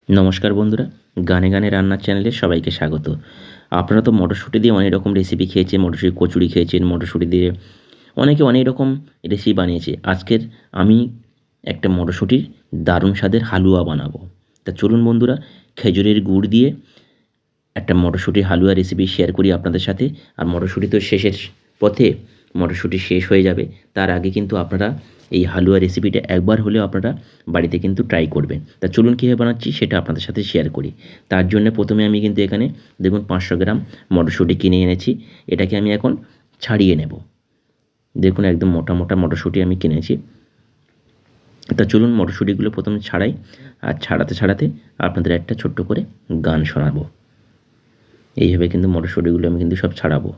নমস্কার বন্ধুরা, গানে গানে রান্নার চ্যানেলে সবাইকে স্বাগত। আপনারা তো মটরশুঁটি দিয়ে অনেক রকম রেসিপি খেয়েছেন, মটরশুঁটি কচুরি খেয়েছেন, মটরশুঁটি দিয়ে অনেকে অনেক রকম রেসিপি বানিয়েছে। আজকের আমি একটা মটরশুঁটির দারুণ স্বাদের হালুয়া বানাবো। তা চলুন বন্ধুরা, খেজুরের গুড় দিয়ে একটা মটরশুঁটির হালুয়া রেসিপি শেয়ার করি আপনাদের সাথে। আর মটরশুঁটি তো শেষের পথে, মটরশুঁটি শেষ হয়ে যাবে, তার আগে কিন্তু আপনারা এই হালুয়া রেসিপিটা একবার হলেও আপনারা বাড়িতে কিন্তু ট্রাই করবেন। তা চলুন কীভাবে বানাচ্ছি সেটা আপনাদের সাথে শেয়ার করি। তার জন্য প্রথমে আমি কিন্তু এখানে দেখুন 500 গ্রাম মটরশুঁটি কিনে এনেছি। এটাকে আমি এখন ছাড়িয়ে নেব। দেখুন একদম মোটা মোটা মটরশুঁটি আমি কিনেছি। তা চলুন মটরশুঁটিগুলো প্রথমে ছাড়াই, আর ছাড়াতে ছাড়াতে আপনাদের একটা ছোট্ট করে গান শোনাবো। এইভাবে কিন্তু মটরশুঁটিগুলো আমি কিন্তু সব ছাড়াবো,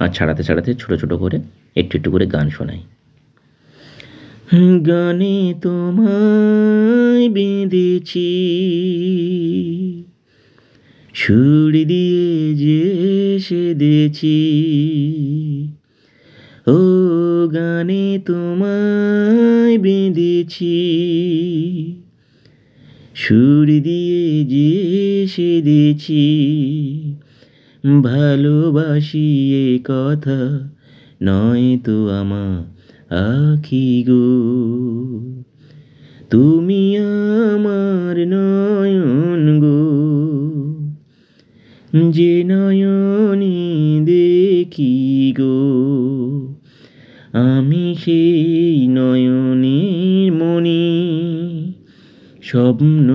আর ছাড়াতে ছাড়াতে ছোটো ছোটো করে একটু একটু করে গান শোনাই। গানে তোমায় বেঁধেছি, সুর দিয়ে যে সেধেছি, ও গানে তোমায় বেঁধেছি, সুর দিয়ে যে সেধেছি, ভালোবাসি এ কথা নয় তো আমার আখি গো, তুমি আমার নয়ন গো, যে নয়নে দেখি গো, আমি সেই নয়নের মনি, স্বপ্ন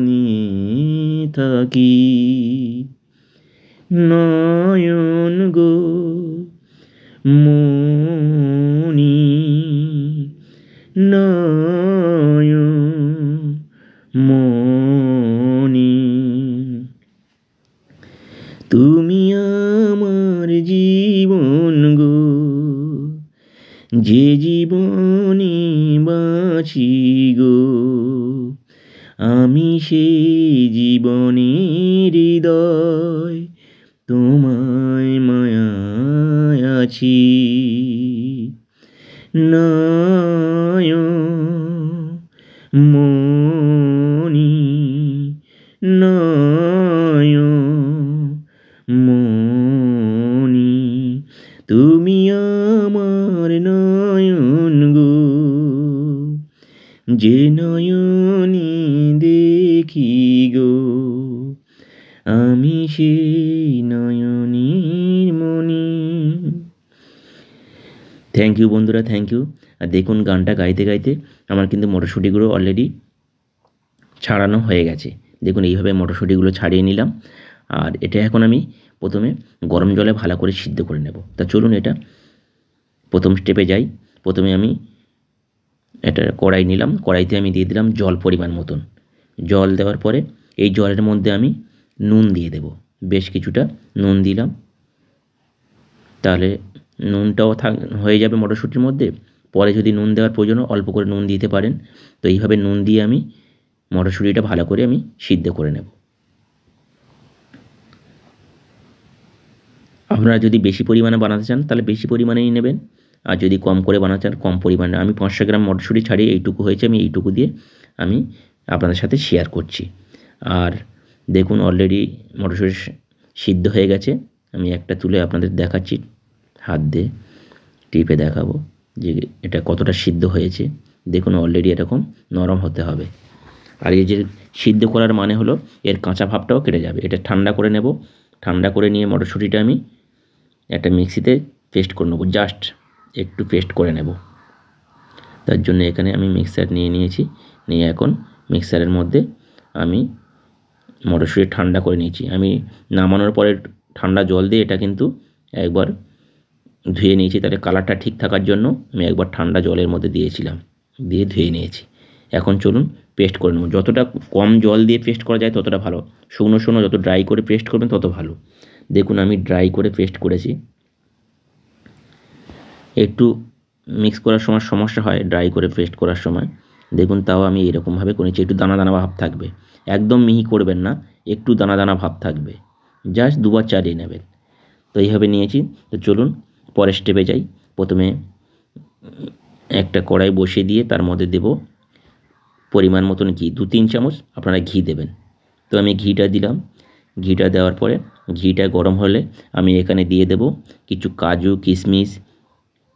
নিয়ে থাকি, নয়ন গো মনি, নয়ন মনি, তুমি আমার জীবন গো, যে জীবনে বাঁচি গো, আমি সেই জীবনের হৃদয় তোমায় মায়ায় আছি, নয়ন মনি, নয়ন মনি, তুমি আমার নয়ন গো, যে নয়নে দেখি গো, আমি সেই নয়নের মনি। থ্যাংক ইউ বন্ধুরা, থ্যাংক ইউ। আর দেখুন গানটা গাইতে গাইতে আমার কিন্তু মটরশুঁটিগুলো অলরেডি ছাড়ানো হয়ে গেছে। দেখুন এইভাবে মটরশুঁটিগুলো ছাড়িয়ে নিলাম। আর এটা এখন আমি প্রথমে গরম জলে ভালো করে সিদ্ধ করে নেব। তা চলুন এটা প্রথম স্টেপে যাই। প্রথমে আমি একটা কড়াই নিলাম, কড়াইতে আমি দিয়ে দিলাম জল পরিমাণ মতন। জল দেওয়ার পরে এই জলের মধ্যে আমি নুন দিয়ে দেব, বেশ কিছুটা নুন দিলাম, তাহলে নুনটাও হয়ে যাবে মটরশুঁটির মধ্যে। পরে যদি নুন দেওয়ার প্রয়োজন অল্প করে নুন দিতে পারেন। তো এইভাবে নুন দিয়ে আমি মটরশুঁটিটা ভালো করে আমি সিদ্ধ করে নেব। আপনারা যদি বেশি পরিমাণে বানাতে চান তাহলে বেশি পরিমাণেই নেবেন, আর যদি কম করে বানাতে চান কম পরিমাণে। আমি 500 গ্রাম মটরশুঁটি ছাড়িয়ে এইটুকু হয়েছে, আমি এইটুকু দিয়ে আমি আপনাদের সাথে শেয়ার করছি। আর দেখুন অলরেডি মটরশুঁটি সিদ্ধ হয়ে গেছে। আমি একটা তুলে আপনাদের দেখাচ্ছি, হাত দিয়ে টিপে দেখাবো যে এটা কতটা সিদ্ধ হয়েছে। দেখুন অলরেডি এরকম নরম হতে হবে। আর এই যে সিদ্ধ করার মানে হলো এর কাঁচা ভাবটাও কেটে যাবে। এটা ঠান্ডা করে নেব। ঠান্ডা করে নিয়ে মটরশুঁটিটা আমি একটা মিক্সিতে পেস্ট করে নেব, জাস্ট একটু পেস্ট করে নেব। তার জন্য এখানে আমি মিক্সার নিয়ে নিয়েছি, নিয়ে এখন মিক্সারের মধ্যে আমি মটরশুঁটি ঠান্ডা করে নিয়েছি। আমি নামানোর পরে ঠান্ডা জল দিয়ে এটা কিন্তু একবার ধুয়ে নিয়েছি, তাহলে কালারটা ঠিক থাকার জন্য আমি একবার ঠান্ডা জলের মধ্যে দিয়েছিলাম, দিয়ে ধুয়ে নিয়েছি। এখন চলুন পেস্ট করে নেব। যতটা কম জল দিয়ে পেস্ট করা যায় ততটা ভালো, শুকনো শুকনো যত ড্রাই করে পেস্ট করবেন তত ভালো। দেখুন আমি ড্রাই করে পেস্ট করেছি। একটু মিক্স করার সময় সমস্যা হয় ড্রাই করে পেস্ট করার সময়, দেখুন তাও আমি এরকমভাবে করেছি। একটু দানা দানা ভাব থাকবে, একদম মিহি করবেন না, একটু দানা দানা ভাব থাকবে, জাস্ট দুবার চালিয়ে নেবেন। তো এইভাবে নিয়েছি। তো চলুন পরের স্টেপে যাই। প্রথমে একটা কড়াই বসিয়ে দিয়ে তার মধ্যে দেব পরিমাণ মতন ঘি, 2-3 চামচ আপনারা ঘি দেবেন। তো আমি ঘিটা দিলাম। ঘিটা দেওয়ার পরে ঘিটা গরম হলে আমি এখানে দিয়ে দেব কিছু কাজু, কিশমিশ,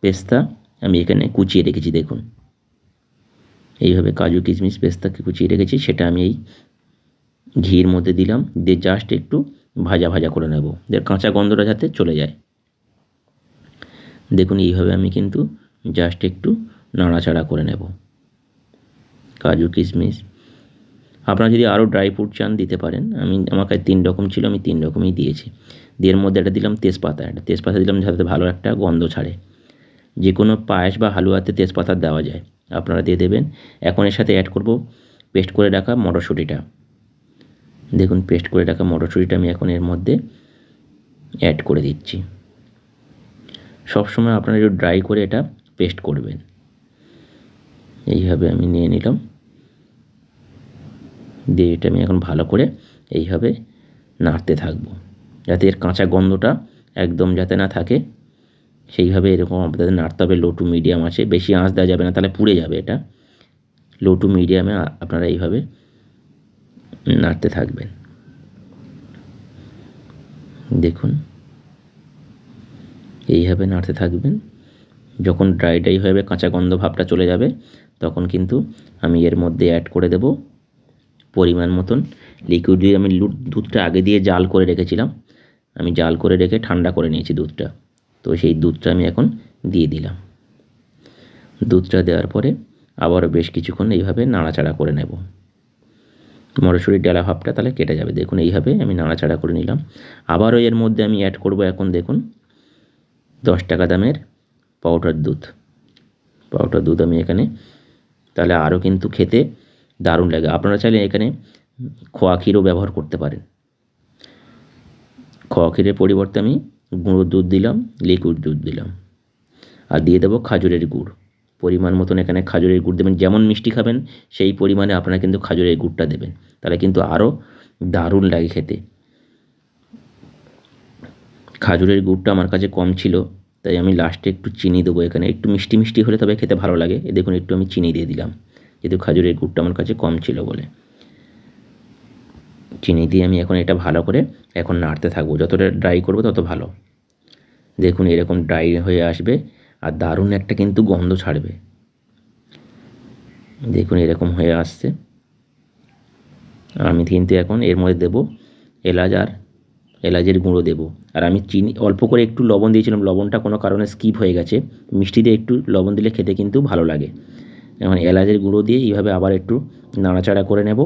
পেস্তা আমি এখানে কুচিয়ে রেখেছি। দেখুন এইভাবে কাজু, কিশমিশ, পেস্তাকে কুচিয়ে রেখেছি, সেটা আমি এই ঘির মধ্যে দিলাম। দিয়ে জাস্ট একটু ভাজা ভাজা করে নেব, কাঁচা গন্ধটা যাতে চলে যায়। দেখুন এইভাবে আমি কিন্তু জাস্ট একটু নাড়াচাড়া করে নেব। কাজু, কিশমিশ, আপনারা যদি আরও ড্রাই ফ্রুট চান দিতে পারেন। আমার কাছে 3 রকম ছিল, আমি 3 রকমই দিয়েছি। দিয়ে এর মধ্যে একটা দিলাম তেজপাতা, দিলাম যাতে ভালো একটা গন্ধ ছাড়ে। যে কোনো পায়েস বা হালুয়াতে তেজপাতা দেওয়া যায়, আপনারা দিয়ে দেবেন। এখন এর সাথে অ্যাড করব পেস্ট করে রাখা মটরশুঁটিটা। দেখুন পেস্ট করে রাখা মটরশুঁটিটা আমি এখন এর মধ্যে অ্যাড করে দিচ্ছি। সবসময় আপনারা একটু ড্রাই করে এটা পেস্ট করবেন। এইভাবে আমি নিয়ে নিলাম। দিয়ে এটা আমি এখন ভালো করে এইভাবে নাড়তে থাকবো, যাতে এর কাঁচা গন্ধটা একদম যাতে না থাকে। সেইভাবে এরকম আপনাদের নাড়তে হবে। লো টু মিডিয়াম আছে, বেশি আঁচ দেওয়া যাবে না, তাহলে পুড়ে যাবে এটা। লো টু মিডিয়ামে আপনারা এইভাবে নাড়তে থাকবেন। দেখুন এইভাবে নাড়তে থাকবেন। যখন ড্রাই হয়ে যাবে, কাঁচা গন্ধ ভাবটা চলে যাবে, তখন কিন্তু আমি এর মধ্যে অ্যাড করে দেব পরিমাণ মতন লিকুইড। আমি দুধটা আগে দিয়ে জাল করে রেখেছিলাম, আমি জাল করে রেখে ঠান্ডা করে নিয়েছি দুধটা। তো সেই দুধটা আমি এখন দিয়ে দিলাম। দুধটা দেওয়ার পরে আবারও বেশ কিছুক্ষণ এইভাবে নাড়াচাড়া করে নেব। মটরশুঁটির ডালা ভাবটা তাহলে কেটে যাবে। দেখুন এইভাবে আমি নাড়াচাড়া করে নিলাম। আবারও এর মধ্যে আমি অ্যাড করব এখন দেখুন 10 টাকা দামের পাউডার দুধ আমি এখানে, তাহলে আরও কিন্তু খেতে দারুণ লাগে। আপনারা চাইলে এখানে খোয়া ক্ষীরও ব্যবহার করতে পারেন। খোয়া ক্ষীরের পরিবর্তে আমি গুঁড়ো দুধ দিলাম, লিকুইড দুধ দিলাম। আর দিয়ে দেবো খাজুরের গুড়, পরিমাণ মতন এখানে খাজুরের গুড় দেবেন। যেমন মিষ্টি খাবেন সেই পরিমাণে আপনারা কিন্তু খাজুরের গুড়টা দেবেন, তাহলে কিন্তু আরও দারুণ লাগে খেতে। খাজুরের গুড়টা আমার কাছে কম ছিল, তাই আমি লাস্টে একটু চিনি দেবো এখানে। একটু মিষ্টি মিষ্টি হলে তবে খেতে ভালো লাগে। দেখুন একটু আমি চিনি দিয়ে দিলাম, যেহেতু খাজুরের গুড়টা আমার কাছে কম ছিল বলে। চিনি দিয়ে আমি এখন এটা ভালো করে এখন নাড়তে থাকবো। যতটা ড্রাই করবো তত ভালো। দেখুন এরকম ড্রাই হয়ে আসবে আর দারুণ একটা কিন্তু গন্ধ ছাড়বে। দেখুন এরকম হয়ে আসছে। আমি কিন্তু এখন এর মধ্যে দেবো এলাচের গুঁড়ো দেবো। আর আমি চিনি অল্প করে একটু লবণ দিয়েছিলাম, লবণটা কোনো কারণে স্কিপ হয়ে গেছে। মিষ্টি দিয়ে একটু লবণ দিলে খেতে কিন্তু ভালো লাগে। এখন এলাচের গুঁড়ো দিয়ে এইভাবে আবার একটু নাড়াচাড়া করে নেব।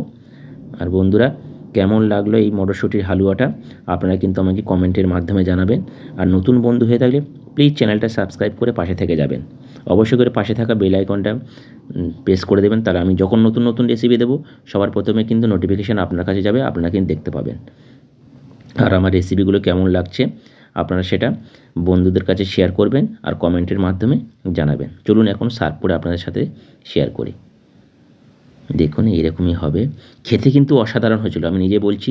আর বন্ধুরা, কেমন লাগলো এই মটরশুঁটির হালুয়াটা আপনারা কিন্তু আমাকে কমেন্টের মাধ্যমে জানাবেন। আর নতুন বন্ধু হয়ে থাকলে প্লিজ চ্যানেলটা সাবস্ক্রাইব করে পাশে থেকে যাবেন। অবশ্যই করে পাশে থাকা বেল আইকনটা প্রেস করে দেবেন, তাহলে আমি যখন নতুন নতুন রেসিপি দেবো সবার প্রথমে কিন্তু নোটিফিকেশান আপনার কাছে যাবে, আপনারা কিন্তু দেখতে পাবেন। আর আমার রেসিপিগুলো কেমন লাগছে আপনারা সেটা বন্ধুদের কাছে শেয়ার করবেন আর কমেন্টের মাধ্যমে জানাবেন। চলুন এখন সার্ভ করে আপনাদের সাথে শেয়ার করি। দেখুন এইরকমই হবে। খেতে কিন্তু অসাধারণ হয়েছিল। আমি নিজে বলছি,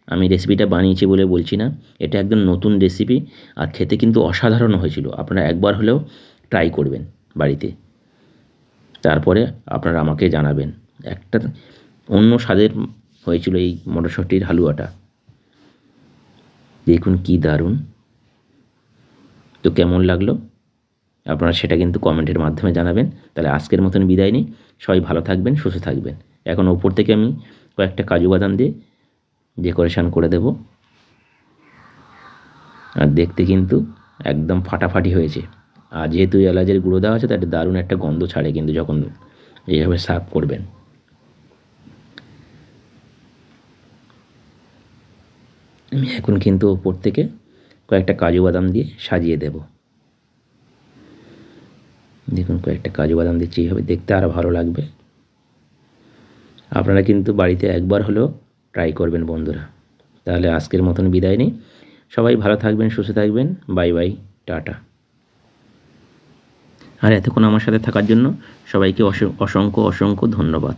আমি রেসিপিটা বানিয়েছি বলে বলছি না, এটা একদম নতুন রেসিপি। আর খেতে কিন্তু অসাধারণ হয়েছিল। আপনারা একবার হলেও ট্রাই করবেন বাড়িতে, তারপরে আপনারা আমাকে জানাবেন। একটা অন্য স্বাদের হয়েছিল এই মটরশুঁটির হালুয়াটা। দেখুন কি দারুণ। তো কেমন লাগলো আপনারা সেটা কিন্তু কমেন্টের মাধ্যমে জানাবেন। তাহলে আজকের মতন বিদায় নিই। সবাই ভালো থাকবেন, সুস্থ থাকবেন। এখন ওপর থেকে আমি কয়েকটা কাজু বাদাম দিয়ে ডেকোরেশন করে দেব। আর দেখতে কিন্তু একদম ফাটাফাটি হয়েছে। আর যেহেতু এলাচের গুঁড়ো দেওয়া আছে, তাতে দারুণ একটা গন্ধ ছাড়ে কিন্তু যখন এইভাবে সার্ভ করবেন। আমি এখন কিন্তু ওপর থেকে কয়েকটা কাজু বাদাম দিয়ে সাজিয়ে দেব। দেখুন কয়েকটা কাজু বাদাম দিচ্ছি, এইভাবে দেখতে আরও ভালো লাগবে। আপনারা কিন্তু বাড়িতে একবার হলেও ট্রাই করবেন বন্ধুরা। তাহলে আজকের মতন বিদায় নিই। সবাই ভালো থাকবেন, সুস্থ থাকবেন। Bye bye, tata. আর এতক্ষণ আমার সাথে থাকার জন্য সবাইকে অসংখ্য ধন্যবাদ।